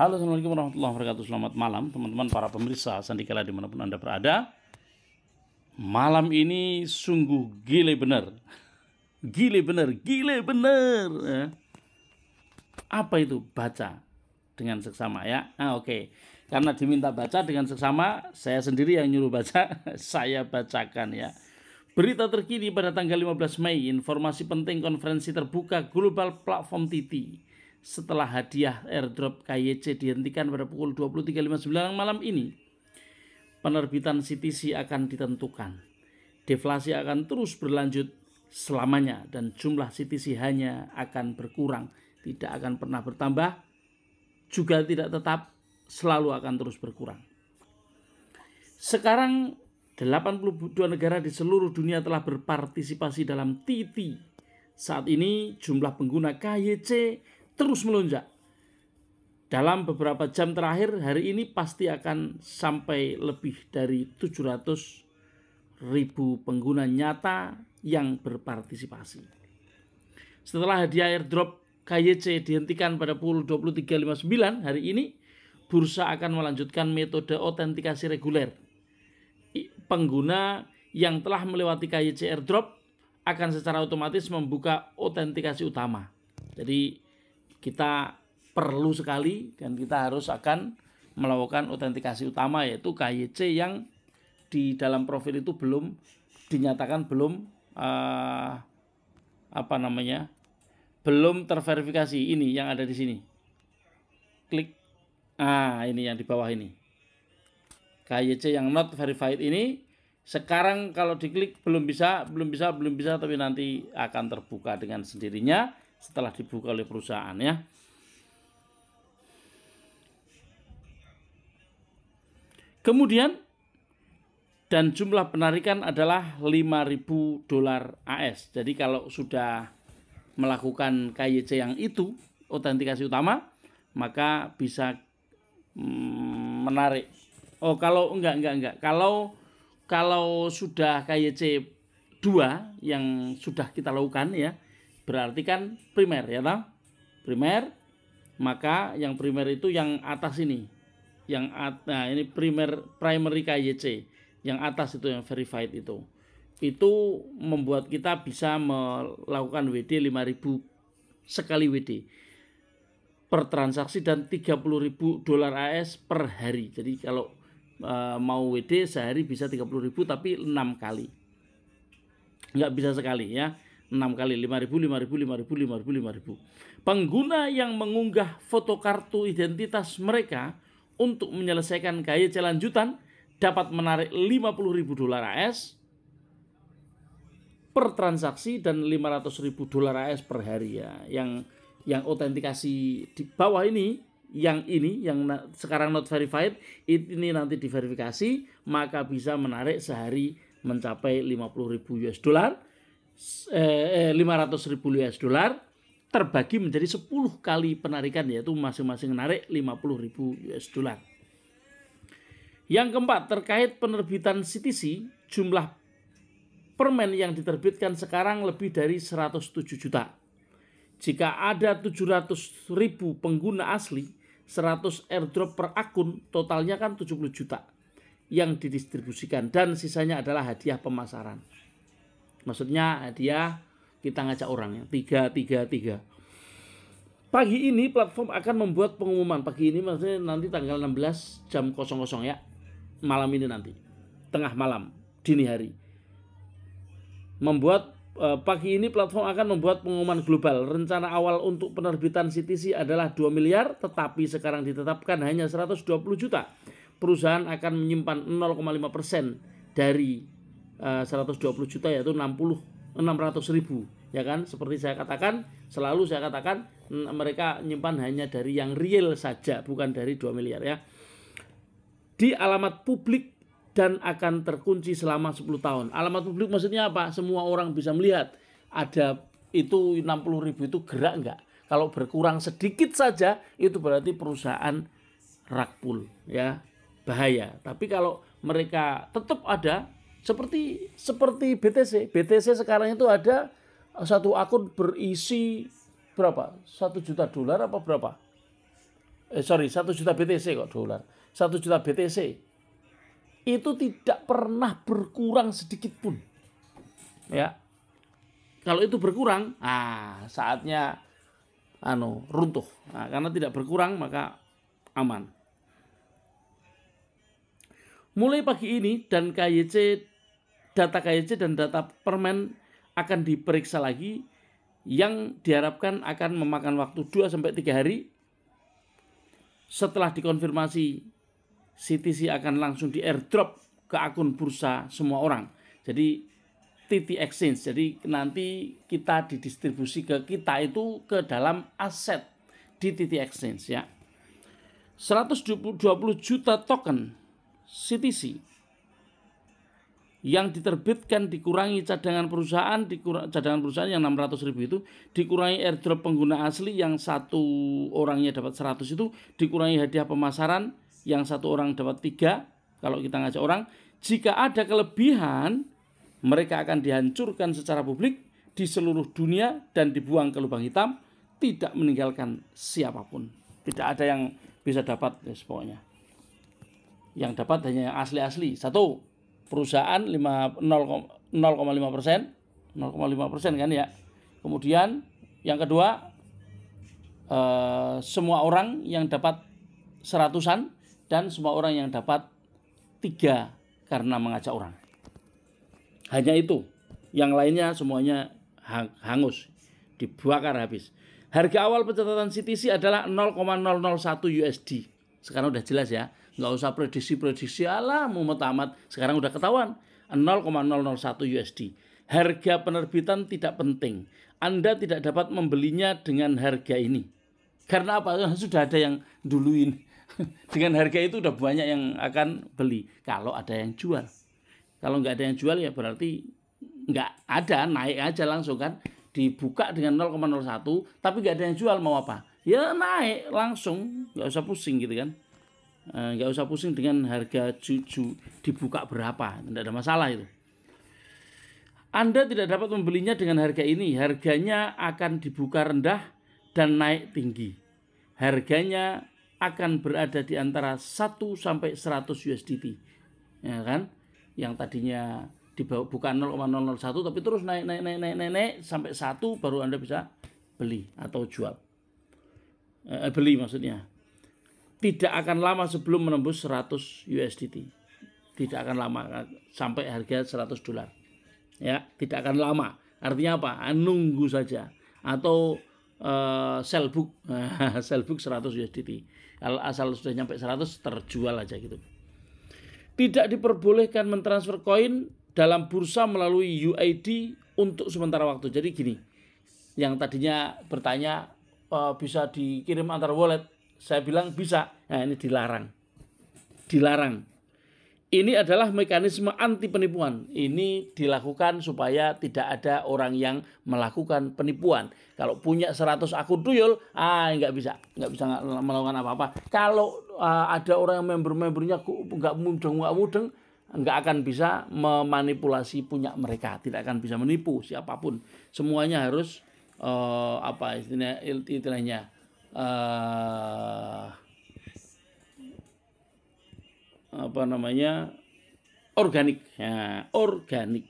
Halo, assalamualaikum warahmatullahi wabarakatuh. Selamat malam teman-teman para pemirsa Sandikala dimanapun Anda berada. Malam ini sungguh gile bener. Gile bener ya. Apa itu baca dengan seksama ya? Oke. Karena diminta baca dengan seksama, saya sendiri yang nyuruh baca. Saya bacakan ya. Berita terkini pada tanggal 15 Mei, informasi penting konferensi terbuka Global Platform TT. Setelah hadiah airdrop KYC dihentikan pada pukul 23.59 malam ini, penerbitan CTC akan ditentukan. Deflasi akan terus berlanjut selamanya dan jumlah CTC hanya akan berkurang, tidak akan pernah bertambah, juga tidak tetap, selalu akan terus berkurang. Sekarang 82 negara di seluruh dunia telah berpartisipasi dalam TT. Saat ini jumlah pengguna KYC terus melonjak. Dalam beberapa jam terakhir hari ini pasti akan sampai lebih dari 700.000 pengguna nyata yang berpartisipasi. Setelah hadiah airdrop KYC dihentikan pada pukul 23.59 hari ini, bursa akan melanjutkan metode autentikasi reguler. Pengguna yang telah melewati KYC airdrop akan secara otomatis membuka autentikasi utama. Jadi kita perlu sekali dan kita harus akan melakukan autentikasi utama, yaitu KYC yang di dalam profil itu belum dinyatakan belum belum terverifikasi. Ini yang ada di sini. Klik. Ini yang di bawah ini. KYC yang not verified ini sekarang kalau diklik belum bisa, tapi nanti akan terbuka dengan sendirinya setelah dibuka oleh perusahaan ya. Kemudian dan jumlah penarikan adalah $5.000 AS. Jadi kalau sudah melakukan KYC yang itu, autentikasi utama, maka bisa menarik. Kalau enggak. Kalau sudah KYC 2 yang sudah kita lakukan ya, berarti kan primer ya toh? Primer, maka yang primer itu yang atas ini. Ini primary KYC. Yang atas itu yang verified itu. Itu membuat kita bisa melakukan WD 5.000 sekali WD per transaksi dan $30.000 AS per hari. Jadi kalau mau WD sehari bisa 30.000 tapi 6 kali. Nggak bisa sekali ya. 6 kali 5.000. Pengguna yang mengunggah foto kartu identitas mereka untuk menyelesaikan KYC lanjutan dapat menarik $50.000 AS per transaksi dan $500.000 AS per hari ya. Yang autentikasi di bawah ini yang sekarang not verified, ini nanti diverifikasi, maka bisa menarik sehari mencapai $500.000 terbagi menjadi 10 kali penarikan, yaitu masing-masing menarik $50.000. Yang keempat, terkait penerbitan CTC, jumlah permen yang diterbitkan sekarang lebih dari 107 juta. Jika ada 700.000 pengguna asli, 100 airdrop per akun, totalnya kan 70 juta yang didistribusikan dan sisanya adalah hadiah pemasaran. Maksudnya hadiah kita ngajak orang ya, 3. Pagi ini platform akan membuat pengumuman. Pagi ini maksudnya nanti tanggal 16 jam 00 ya. Malam ini nanti. Tengah malam, dini hari. Pagi ini platform akan membuat pengumuman global. Rencana awal untuk penerbitan CTC adalah 2 miliar, tetapi sekarang ditetapkan hanya 120 juta. Perusahaan akan menyimpan 0,5% dari 120 juta, yaitu 600.000 ya kan. Seperti selalu saya katakan mereka menyimpan hanya dari yang real saja, bukan dari 2 miliar ya. Di alamat publik dan akan terkunci selama 10 tahun. Alamat publik maksudnya apa? Semua orang bisa melihat. Ada itu 60.000 itu gerak enggak? Kalau berkurang sedikit saja itu berarti perusahaan rakpul ya, bahaya. Tapi kalau mereka tetap ada seperti BTC sekarang itu ada satu akun berisi berapa? $1 juta apa berapa? 1 juta BTC kok dolar. 1 juta BTC itu tidak pernah berkurang sedikit pun. Ya. Kalau itu berkurang, saatnya runtuh. Karena tidak berkurang maka aman. Mulai pagi ini dan data KYC dan data permen akan diperiksa lagi, yang diharapkan akan memakan waktu 2-3 hari. Setelah dikonfirmasi, CTC akan langsung di airdrop ke akun bursa semua orang. Jadi TT Exchange. Jadi nanti kita didistribusi ke kita itu ke dalam aset di TT Exchange ya. 120 juta token CTC yang diterbitkan dikurangi cadangan perusahaan yang 600.000 itu, dikurangi airdrop pengguna asli yang satu orangnya dapat 100 itu, dikurangi hadiah pemasaran yang satu orang dapat 3 kalau kita ngajak orang. Jika ada kelebihan, mereka akan dihancurkan secara publik di seluruh dunia dan dibuang ke lubang hitam, tidak meninggalkan siapapun. Tidak ada yang bisa dapat pokoknya. Yang dapat hanya yang asli-asli. Satu, perusahaan 0,5%, 0,5% kan ya. Kemudian yang kedua, semua orang yang dapat 100-an dan semua orang yang dapat 3 karena mengajak orang. Hanya itu. Yang lainnya semuanya hangus, dibakar habis. Harga awal pencatatan CTC adalah 0,001 USD. Sekarang udah jelas ya. Nggak usah prediksi-prediksi, alah mumet amat. Sekarang udah ketahuan 0,001 USD. Harga penerbitan tidak penting. Anda tidak dapat membelinya dengan harga ini. Karena apa? Sudah ada yang duluin. Dengan harga itu udah banyak yang akan beli. Kalau ada yang jual. Kalau nggak ada yang jual ya berarti nggak ada, naik aja langsung kan. Dibuka dengan 0,01 tapi nggak ada yang jual, mau apa? Ya naik langsung, nggak usah pusing gitu kan. Nggak usah pusing dengan harga dibuka berapa, tidak ada masalah itu. Anda tidak dapat membelinya dengan harga ini. Harganya akan dibuka rendah dan naik tinggi. Harganya akan berada di antara 1 sampai 100 USDT. Ya kan? Yang tadinya bukan 0,001 tapi terus naik sampai 1 baru Anda bisa beli atau jual. Beli maksudnya. Tidak akan lama sebelum menembus 100 USDT. Tidak akan lama sampai harga 100 dolar. Ya, tidak akan lama. Artinya apa? Nunggu saja. Atau sell book 100 USDT. Kalau asal sudah nyampe 100 terjual aja gitu. Tidak diperbolehkan mentransfer koin dalam bursa melalui UID untuk sementara waktu. Jadi gini, yang tadinya bertanya bisa dikirim antar wallet, saya bilang bisa. Nah ini dilarang. Dilarang. Ini adalah mekanisme anti penipuan. Ini dilakukan supaya tidak ada orang yang melakukan penipuan. Kalau punya 100 akun tuyul, nggak bisa melakukan apa-apa. Kalau ada orang yang membernya nggak mudeng, nggak akan bisa memanipulasi punya mereka. Tidak akan bisa menipu siapapun. Semuanya harus istilahnya organik ya, organik.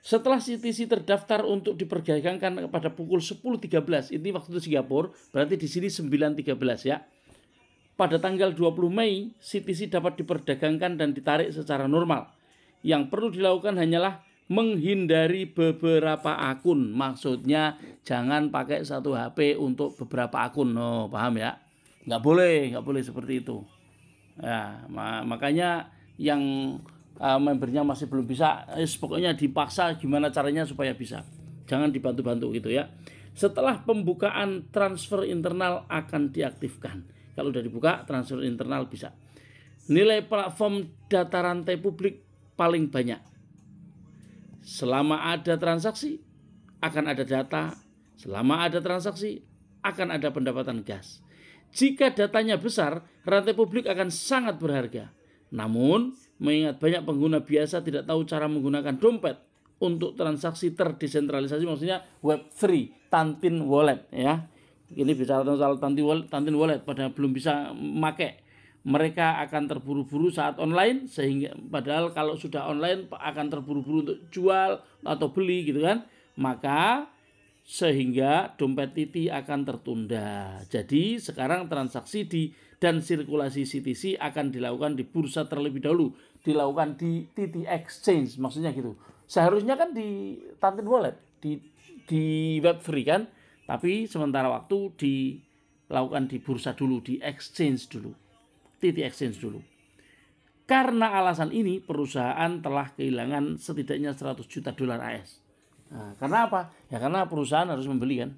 Setelah CTC terdaftar untuk diperdagangkan pada pukul 10.13, ini waktu itu Singapura, berarti di sini 9.13 ya. Pada tanggal 20 Mei, CTC dapat diperdagangkan dan ditarik secara normal. Yang perlu dilakukan hanyalah menghindari beberapa akun. Maksudnya jangan pakai satu HP untuk beberapa akun. Paham ya? Nggak boleh seperti itu. Ya, makanya yang membernya masih belum bisa, pokoknya dipaksa gimana caranya supaya bisa. Jangan dibantu-bantu gitu ya. Setelah pembukaan, transfer internal akan diaktifkan. Kalau udah dibuka, transfer internal bisa. Nilai platform data rantai publik paling banyak. Selama ada transaksi, akan ada data. Selama ada transaksi, akan ada pendapatan gas. Jika datanya besar, rantai publik akan sangat berharga. Namun, mengingat banyak pengguna biasa tidak tahu cara menggunakan dompet untuk transaksi terdesentralisasi, maksudnya Web3, Tantin Wallet ya. Ini bicara soal Tantin Wallet pada belum bisa memakai. Mereka akan terburu-buru saat online, sehingga padahal kalau sudah online akan terburu-buru untuk jual atau beli gitu kan. Maka sehingga dompet Titi akan tertunda. Jadi sekarang transaksi dan sirkulasi CTC akan dilakukan di bursa terlebih dahulu, dilakukan di Titi Exchange, maksudnya gitu. Seharusnya kan di Tantin Wallet, di web free kan, tapi sementara waktu dilakukan di bursa dulu, di exchange dulu, Titi Exchange dulu. Karena alasan ini perusahaan telah kehilangan setidaknya 100 juta dolar AS. Nah, karena apa? Ya karena perusahaan harus membeli kan.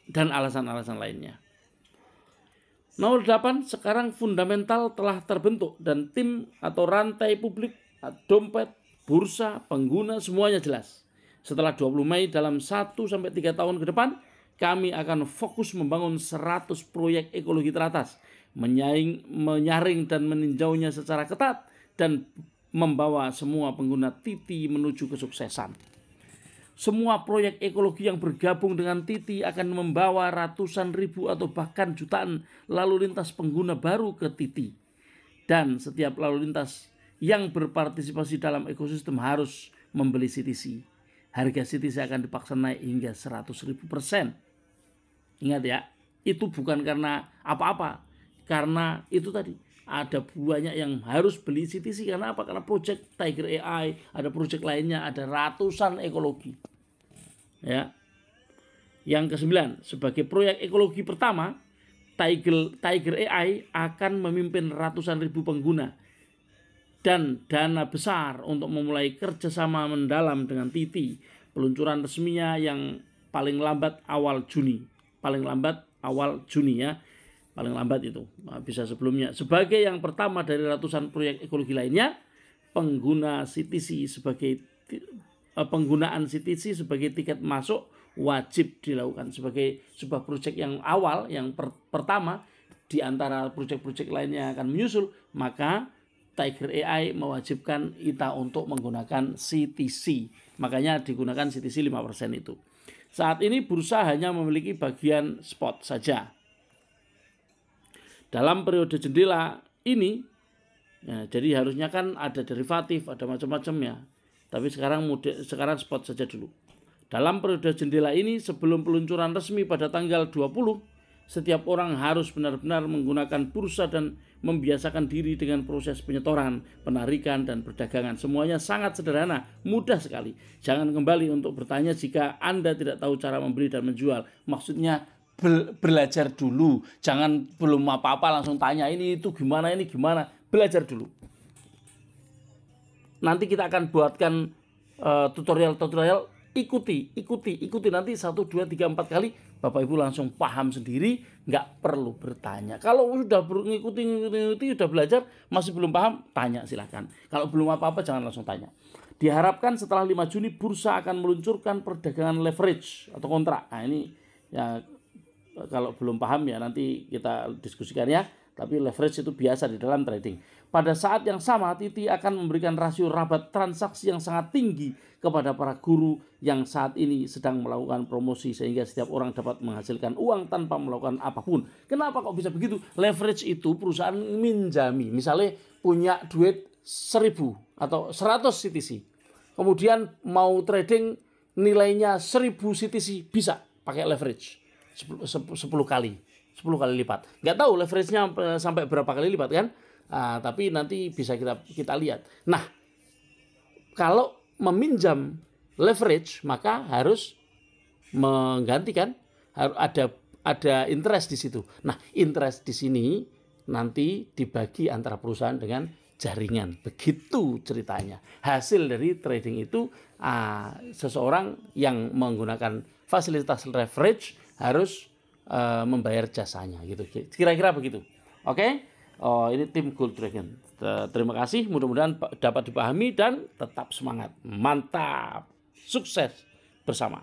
Dan alasan-alasan lainnya. Nomor 8, sekarang fundamental telah terbentuk dan tim atau rantai publik, dompet, bursa, pengguna semuanya jelas. Setelah 20 Mei dalam 1-3 tahun ke depan, kami akan fokus membangun 100 proyek ekologi teratas, menyaring dan meninjaunya secara ketat dan membawa semua pengguna Titi menuju kesuksesan. Semua proyek ekologi yang bergabung dengan Titi akan membawa ratusan ribu atau bahkan jutaan lalu lintas pengguna baru ke Titi. Dan setiap lalu lintas yang berpartisipasi dalam ekosistem harus membeli CTC. Harga CTC akan dipaksa naik hingga 100.000%. Ingat ya, itu bukan karena apa-apa. Karena itu tadi, ada banyak yang harus beli CTC. Karena apa? Karena proyek Tiger AI, ada proyek lainnya, ada ratusan ekologi. Ya. Yang ke-9, sebagai proyek ekologi pertama, Tiger AI akan memimpin ratusan ribu pengguna dan dana besar untuk memulai kerjasama mendalam dengan Titi. Peluncuran resminya yang paling lambat awal Juni. Paling lambat awal Juni ya. Paling lambat itu, bisa sebelumnya. Sebagai yang pertama dari ratusan proyek ekologi lainnya, penggunaan CTC sebagai tiket masuk wajib dilakukan sebagai sebuah proyek yang awal, yang pertama di antara proyek-proyek lainnya akan menyusul. Maka Tiger AI mewajibkan ITA untuk menggunakan CTC. Makanya digunakan CTC 5% itu. Saat ini bursa hanya memiliki bagian spot saja. Dalam periode jendela ini, ya, jadi harusnya kan ada derivatif, ada macam-macam ya. Tapi sekarang spot saja dulu. Dalam periode jendela ini, sebelum peluncuran resmi pada tanggal 20, setiap orang harus benar-benar menggunakan bursa dan membiasakan diri dengan proses penyetoran, penarikan, dan perdagangan. Semuanya sangat sederhana, mudah sekali. Jangan kembali untuk bertanya jika Anda tidak tahu cara membeli dan menjual. Maksudnya belajar dulu, jangan belum apa-apa langsung tanya ini gimana, belajar dulu. Nanti kita akan buatkan tutorial, ikuti nanti 1, 2, 3, 4 kali Bapak Ibu langsung paham sendiri, nggak perlu bertanya. Kalau sudah ngikuti sudah belajar masih belum paham, tanya silakan. Kalau belum apa-apa jangan langsung tanya. Diharapkan setelah 5 Juni bursa akan meluncurkan perdagangan leverage atau kontrak. Nah ini ya, kalau belum paham ya nanti kita diskusikan ya. Tapi leverage itu biasa di dalam trading. Pada saat yang sama, Titi akan memberikan rasio rabat transaksi yang sangat tinggi kepada para guru yang saat ini sedang melakukan promosi sehingga setiap orang dapat menghasilkan uang tanpa melakukan apapun. Kenapa kok bisa begitu? Leverage itu perusahaan minjami. Misalnya punya duit 1.000 atau 100 CTC. Kemudian mau trading nilainya 1.000 CTC, bisa pakai leverage 10 kali lipat. Nggak tahu leverage-nya sampai berapa kali lipat kan? Tapi nanti bisa kita lihat. Nah, kalau meminjam leverage maka harus menggantikan, harus ada interest di situ. Nah, interest di sini nanti dibagi antara perusahaan dengan jaringan. Begitu ceritanya. Hasil dari trading itu seseorang yang menggunakan fasilitas leverage harus membayar jasanya gitu. Kira-kira begitu. Oke? Ini tim Gold Dragon. Terima kasih, mudah-mudahan dapat dipahami dan tetap semangat. Mantap. Sukses bersama.